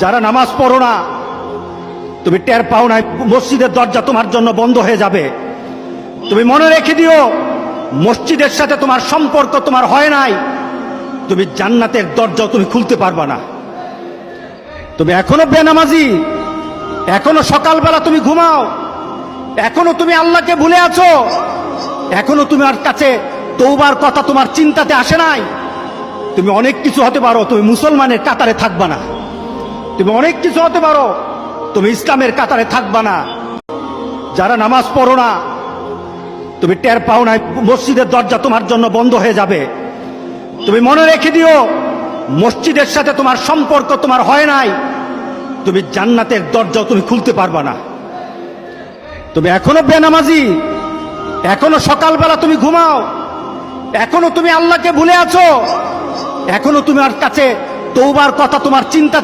যারা নামাজ পড়ো না, তুমি টের পাও না মসজিদের দরজা তোমার জন্য বন্ধ হয়ে যাবে। তুমি মনে রেখে দিও, মসজিদের সাথে তোমার সম্পর্ক তোমার হয় নাই, তুমি জান্নাতের দরজাও তুমি খুলতে পারবা না। তুমি এখনো বেনামাজি, এখনো সকালবেলা তুমি ঘুমাও, এখনো তুমি আল্লাহকে ভুলে আছো, এখনো তোমার কাছে তওবার কথা তোমার চিন্তাতে আসে নাই। তুমি অনেক কিছু হতে পারো, তুমি মুসলমানের কাতারে থাকবা না। তুমি অনেক কিছু হতে পারো, তুমি ইসলামের কাতারে থাকবা না। যারা নামাজ পড়ো না, তুমি টের পাও না মসজিদের দরজা তোমার জন্য বন্ধ হয়ে যাবে। তুমি মনে রেখে দিও, মসজিদের সাথে তোমার সম্পর্ক তোমার হয় নাই, তুমি জান্নাতের দরজাও তুমি খুলতে পারবা না। তুমি এখনো বেনামাজি, এখনো সকালবেলা তুমি ঘুমাও, এখনো তুমি আল্লাহকে ভুলে আছো, এখনো তোমার কাছে তওবার কথা তোমার চিন্তা